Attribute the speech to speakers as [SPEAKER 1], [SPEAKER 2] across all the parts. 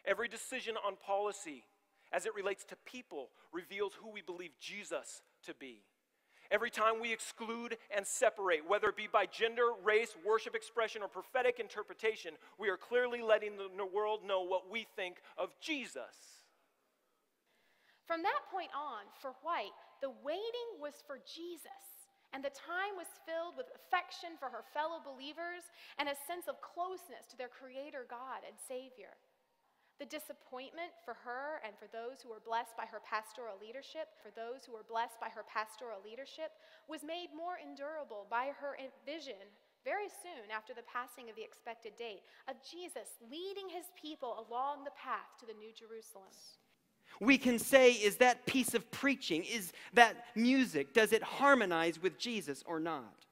[SPEAKER 1] Every decision on policy, as it relates to people, reveals who we believe Jesus to be. Every time we exclude and separate, whether it be by gender, race, worship expression, or prophetic interpretation, we are clearly letting the world know what we think of Jesus.
[SPEAKER 2] From that point on, for White, the waiting was for Jesus, and the time was filled with affection for her fellow believers and a sense of closeness to their Creator God and Savior. The disappointment for her and for those who were blessed by her pastoral leadership, was made more endurable by her vision very soon after the passing of the expected date of Jesus leading his people along the path to the New Jerusalem.
[SPEAKER 3] We can say, is that piece of preaching, is that music, does it harmonize with Jesus or not?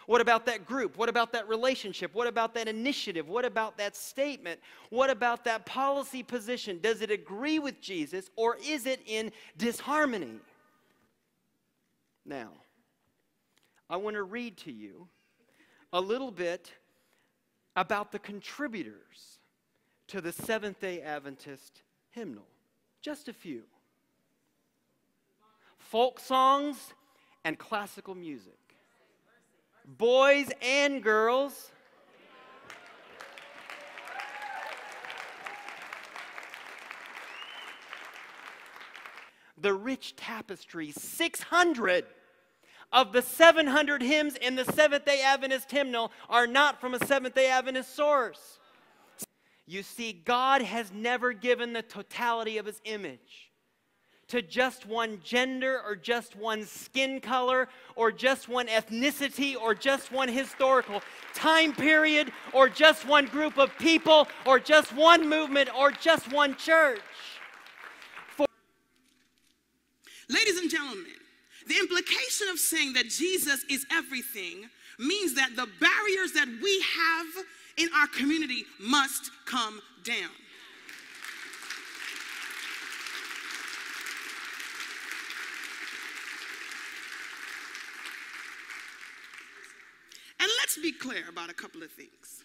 [SPEAKER 3] What about that group? What about that relationship? What about that initiative? What about that statement? What about that policy position? Does it agree with Jesus or is it in disharmony? Now, I want to read to you a little bit about the contributors to the Seventh-day Adventist hymnal. Just a few. Folk songs and classical music. Boys and girls. The rich tapestry, 600 of the 700 hymns in the Seventh-day Adventist hymnal are not from a Seventh-day Adventist source. You see, God has never given the totality of his image to just one gender or just one skin color or just one ethnicity or just one historical time period or just one group of people or just one movement or just one church.
[SPEAKER 4] Ladies and gentlemen, the implication of saying that Jesus is everything means that the barriers that we have in our community must come down. And let's be clear about a couple of things.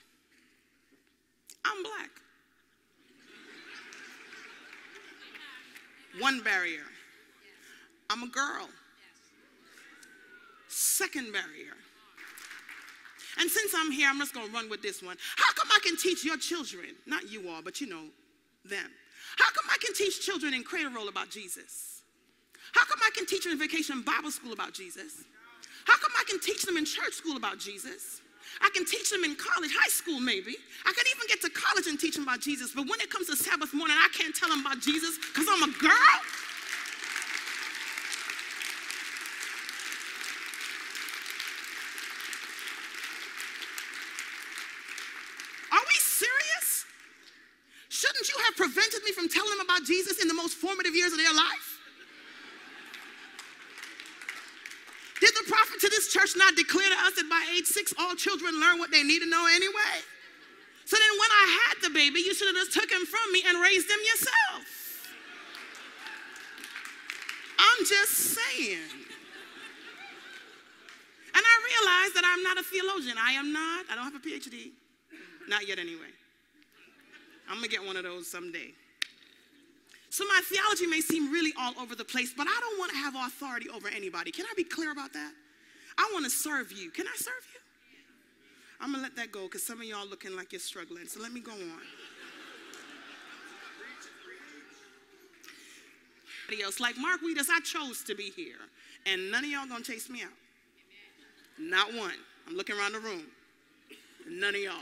[SPEAKER 4] I'm black. One barrier. I'm a girl. Second barrier. And since I'm here, I'm just going to run with this one. How come I can teach your children, not you all, but you know them. How come I can teach children in cradle roll about Jesus? How come I can teach them in vacation Bible school about Jesus? How come I can teach them in church school about Jesus? I can teach them in college, high school maybe. I can even get to college and teach them about Jesus. But when it comes to Sabbath morning, I can't tell them about Jesus because I'm a girl? Are we serious? Shouldn't you have prevented me from telling them about Jesus in the most formative years of their life? Did the prophet to this church not declare to us that by age 6, all children learn what they need to know anyway? So then when I had the baby, you should have just took him from me and raised him yourself. I'm just saying. And I realize that I'm not a theologian. I am not. I don't have a PhD. Not yet anyway. I'm going to get one of those someday. So my theology may seem really all over the place, but I don't want to have authority over anybody. Can I be clear about that? I want to serve you. Can I serve you? I'm going to let that go because some of y'all looking like you're struggling. So let me go on. Else, like Mark Wheatus, I chose to be here, and none of y'all going to chase me out. Not one. I'm looking around the room. None of y'all.